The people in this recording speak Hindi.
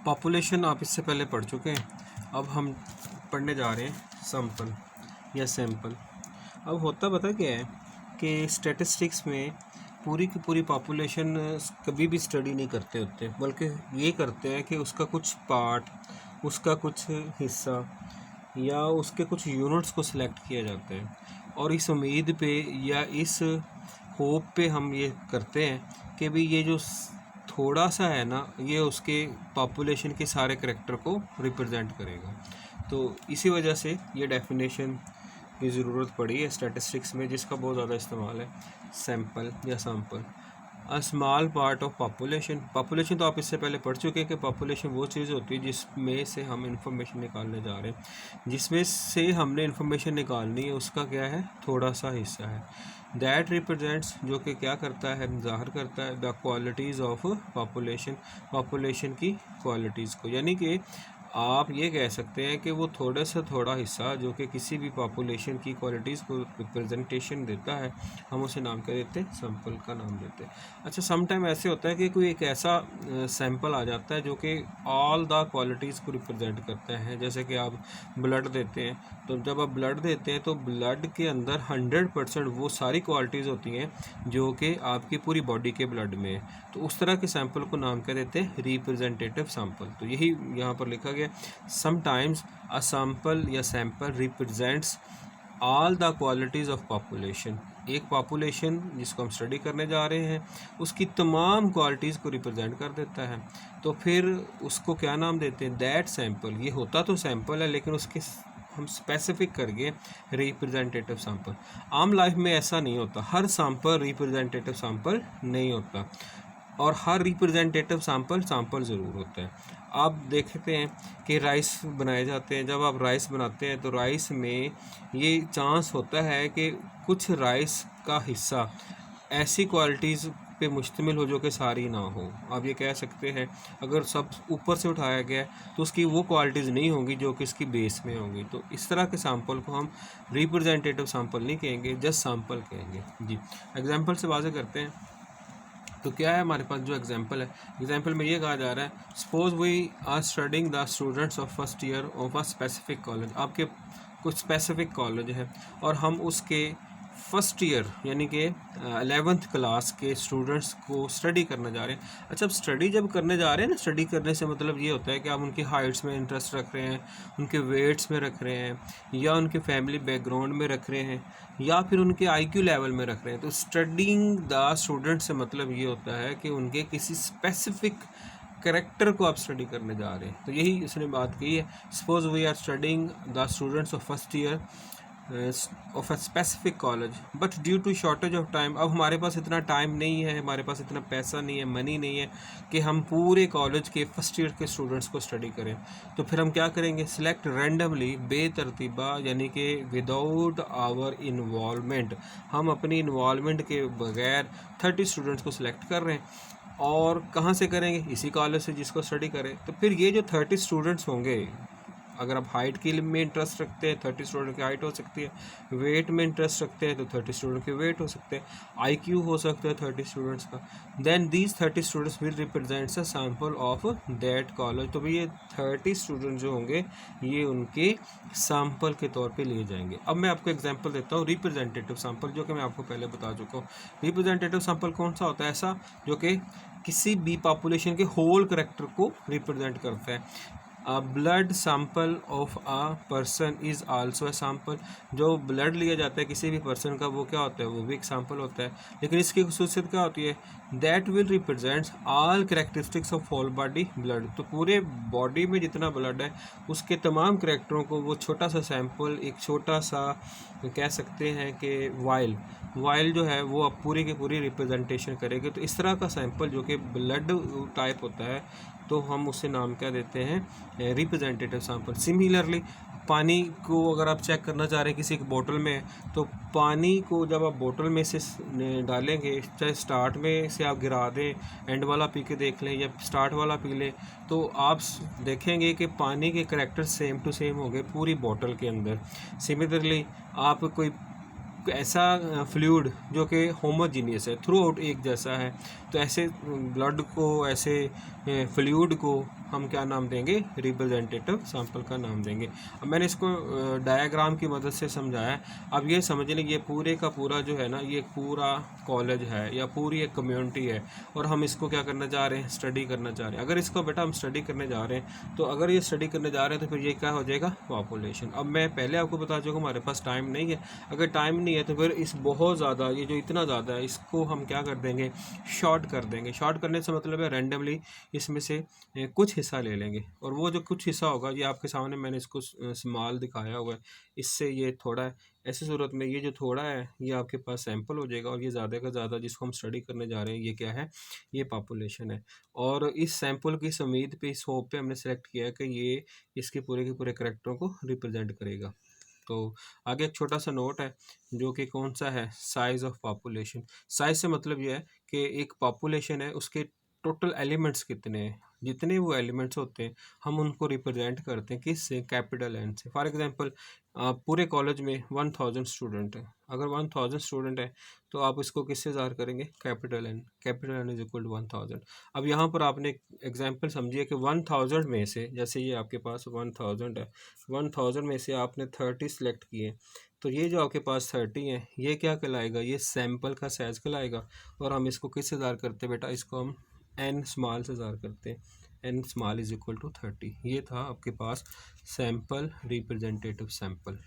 पॉपुलेशन आप इससे पहले पढ़ चुके हैं। अब हम पढ़ने जा रहे हैं सैंपल या सैंपल। अब होता पता क्या है कि स्टैटिस्टिक्स में पूरी की पूरी पॉपुलेशन कभी भी स्टडी नहीं करते होते, बल्कि ये करते हैं कि उसका कुछ पार्ट, उसका कुछ हिस्सा या उसके कुछ यूनिट्स को सिलेक्ट किया जाता है, और इस उम्मीद पे या इस होप पे हम ये करते हैं कि भी ये जो थोड़ा सा है ना, ये उसके पॉपुलेशन के सारे करैक्टर को रिप्रेजेंट करेगा। तो इसी वजह से ये डेफिनेशन की ज़रूरत पड़ी है स्टैटिस्टिक्स में, जिसका बहुत ज़्यादा इस्तेमाल है, सैंपल या sample. A small part of population. Population तो आप इससे पहले पढ़ चुके हैं कि पॉपुलेशन वो चीज़ होती है जिसमें से हम इंफॉर्मेशन निकालने जा रहे हैं, जिसमें से हमने इंफॉर्मेशन निकालनी है उसका क्या है, थोड़ा सा हिस्सा है। दैट रिप्रेजेंट्स, जो कि क्या करता है, ज़ाहिर करता है the qualities of population, population की क्वालिटीज़ को। यानी कि आप ये कह सकते हैं कि वो थोड़ा से थोड़ा हिस्सा जो कि किसी भी पॉपुलेशन की क्वालिटीज़ को रिप्रेजेंटेशन देता है, हम उसे नाम क्या देते हैं, सैंपल का नाम देते हैं। अच्छा, सम टाइम ऐसे होता है कि कोई एक ऐसा सैंपल आ जाता है जो कि ऑल द क्वालिटीज़ को रिप्रेजेंट करता है। जैसे कि आप ब्लड देते हैं, तो जब आप ब्लड देते हैं तो ब्लड के अंदर 100% वो सारी क्वालिटीज़ होती हैं जो कि आपकी पूरी बॉडी के ब्लड में है। तो उस तरह के सैंपल को नाम क्या देते हैं, रिप्रेजेंटेटिव सैंपल। तो यही यहाँ पर लिखा गया, समटाइम्स अ सैंपल या sample represents all the qualities of population. एक पॉपुलेशन जिसको हम स्टडी करने जा रहे हैं उसकी तमाम क्वालिटीज़ को रिप्रेजेंट कर देता है। तो फिर उसको क्या नाम देते हैं, दैट सैंपल। ये होता तो सैंपल है, लेकिन उसके हम स्पेसिफिक करके रिप्रेजेंटेटिव सैंपल। आम लाइफ में ऐसा नहीं होता, हर सैंपल रिप्रेजेंटेटिव सैंपल नहीं होता, और हर रिप्रेजेंटेटिव सैंपल ज़रूर होता है। आप देखते हैं कि राइस बनाए जाते हैं, जब आप राइस बनाते हैं तो राइस में ये चांस होता है कि कुछ राइस का हिस्सा ऐसी क्वालिटीज़ पे मुश्तमिल हो जो कि सारी ना हो। आप ये कह सकते हैं अगर सब ऊपर से उठाया गया है तो उसकी वो क्वालिटीज़ नहीं होंगी जो कि इसकी बेस में होंगी। तो इस तरह के सैंपल को हम रिप्रेजेंटेटिव सैंपल नहीं कहेंगे, जस्ट सैंपल कहेंगे जी। एग्जाम्पल से वाज़ेह करते हैं। तो क्या है हमारे पास जो एग्जांपल है, एग्जांपल में ये कहा जा रहा है, suppose we are studying the students of first year of a specific college. आपके कुछ स्पेसिफिक कॉलेज है और हम उसके फर्स्ट ईयर यानी कि 11th क्लास के स्टूडेंट्स को स्टडी करने जा रहे हैं। अच्छा, अब स्टडी जब करने जा रहे हैं ना, स्टडी करने से मतलब ये होता है कि आप उनकी हाइट्स में इंटरेस्ट रख रहे हैं, उनके वेट्स में रख रहे हैं, या उनके फैमिली बैकग्राउंड में रख रहे हैं, या फिर उनके आईक्यू लेवल में रख रहे हैं। तो स्टडिंग द स्टूडेंट से मतलब ये होता है कि उनके किसी स्पेसिफिक करेक्टर को आप स्टडी करने जा रहे हैं। तो यही उसने बात की है, suppose we are studying the students of first year of a specific college but due to shortage of time. अब हमारे पास इतना टाइम नहीं है, हमारे पास इतना पैसा नहीं है, मनी नहीं है कि हम पूरे कॉलेज के फर्स्ट ईयर के स्टूडेंट्स को स्टडी करें। तो फिर हम क्या करेंगे, सिलेक्ट रैंडमली, बेतरतीबा, यानी कि विदाउट आवर इन्वॉल्वमेंट। हम अपनी इन्वॉल्वमेंट के बगैर 30 स्टूडेंट्स को सिलेक्ट कर रहे हैं। और कहाँ से करेंगे, इसी कॉलेज से जिसको स्टडी करें। तो फिर ये जो 30 स्टूडेंट्स होंगे, अगर आप हाइट के में इंटरेस्ट रखते हैं 30 स्टूडेंट की हाइट हो सकती है, वेट में इंटरेस्ट रखते हैं तो 30 स्टूडेंट के वेट हो सकते हैं, आईक्यू हो सकता है 30 स्टूडेंट्स का। Then these 30 students will represents a sample of that college. तो भाई ये 30 स्टूडेंट जो होंगे ये उनके सैंपल के तौर पे लिए जाएंगे। अब मैं आपको एग्जांपल देता हूँ रिप्रेजेंटेटिव सैंपल, जो कि मैं आपको पहले बता चुका हूँ। रिप्रेजेंटेटिव सैंपल कौन सा होता है, ऐसा जो कि किसी भी पॉपुलेशन के होल करैक्टर को रिप्रेजेंट करता है। Blood sample of a person is also a sample. जो ब्लड लिया जाता है किसी भी पर्सन का, वो क्या होता है, वो भी एक सैंपल होता है। लेकिन इसकी खुसूसियत क्या होती है, that will represents all characteristics of whole body blood. तो पूरे बॉडी में जितना ब्लड है उसके तमाम करैक्टरों को वो छोटा सा सैंपल, एक छोटा सा कह सकते हैं कि वाइल जो है वो अब पूरी की पूरी रिप्रेजेंटेशन करेगी। तो इस तरह का सैंपल जो कि ब्लड टाइप होता है, तो हम उसे नाम क्या देते हैं, रिप्रेजेंटेटिव सैंपल। सिमिलरली पानी को अगर आप चेक करना चाह रहे हैं किसी एक बोतल में, तो पानी को जब आप बोतल में से डालेंगे, चाहे स्टार्ट में से आप गिरा दें, एंड वाला पी के देख लें या स्टार्ट वाला पी लें, तो आप देखेंगे कि पानी के करैक्टर सेम टू सेम हो गए पूरी बोतल के अंदर। सिमिलरली आप कोई ऐसा फ्लूइड जो कि होमोजीनियस है, थ्रू आउट एक जैसा है, तो ऐसे ब्लड को, ऐसे फ्लूइड को हम क्या नाम देंगे, रिप्रेजेंटेटिव सैंपल का नाम देंगे। अब मैंने इसको डायग्राम की मदद से समझाया है। अब ये समझ लें ये पूरे का पूरा जो है ना, ये पूरा कॉलेज है या पूरी एक कम्युनिटी है, और हम इसको क्या करना चाह रहे हैं, स्टडी करना चाह रहे हैं। अगर इसको बेटा हम स्टडी करने जा रहे हैं, तो अगर ये स्टडी करने जा रहे हैं तो फिर ये क्या हो जाएगा, पॉपुलेशन। अब मैं पहले आपको बता चुका हमारे पास टाइम नहीं है। अगर टाइम नहीं है तो फिर इस बहुत ज़्यादा, ये जो इतना ज़्यादा है, इसको हम क्या कर देंगे, शॉर्ट कर देंगे। शॉर्ट करने से मतलब है रैंडमली इसमें से कुछ हिस्सा ले लेंगे, और वो जो कुछ हिस्सा होगा ये आपके सामने मैंने इसको स्मॉल दिखाया हुआ है, इससे ये थोड़ा है। ऐसी सूरत में ये जो थोड़ा है ये आपके पास सैंपल हो जाएगा, और ये ज़्यादा का ज़्यादा जिसको हम स्टडी करने जा रहे हैं ये क्या है, ये पॉपुलेशन है। और इस सैंपल की इस उम्मीद पे, इस होप पे हमने सेलेक्ट किया है कि ये इसके पूरे के पूरे करेक्टरों को रिप्रेजेंट करेगा। तो आगे एक छोटा सा नोट है जो कि कौन सा है, साइज़ ऑफ पॉपुलेशन। साइज़ से मतलब ये है कि एक पॉपुलेशन है उसके टोटल एलिमेंट्स कितने हैं, जितने वो एलिमेंट्स होते हैं हम उनको रिप्रेजेंट करते हैं किससे, कैपिटल एन से। फॉर एग्जांपल पूरे कॉलेज में 1000 स्टूडेंट है। अगर 1000 स्टूडेंट है तो आप इसको किससे ज़ाहिर करेंगे, capital N. Capital N is equal to 1000। अब यहाँ पर आपने एग्जांपल समझिए कि 1000 में से, जैसे ये आपके पास 1000 है, 1000 में से आपने 30 सेलेक्ट किए, तो ये जो आपके पास 30 है ये क्या कहलाएगा, ये सैंपल का साइज़ कहलाएगा। और हम इसको किससे ज़ाहिर करते हैं बेटा, इसको हम एन स्मॉल से ज़ाहिर करते हैं। N small is equal to 30। ये था आपके पास सैंपल, रिप्रेजेंटेटिव सैंपल।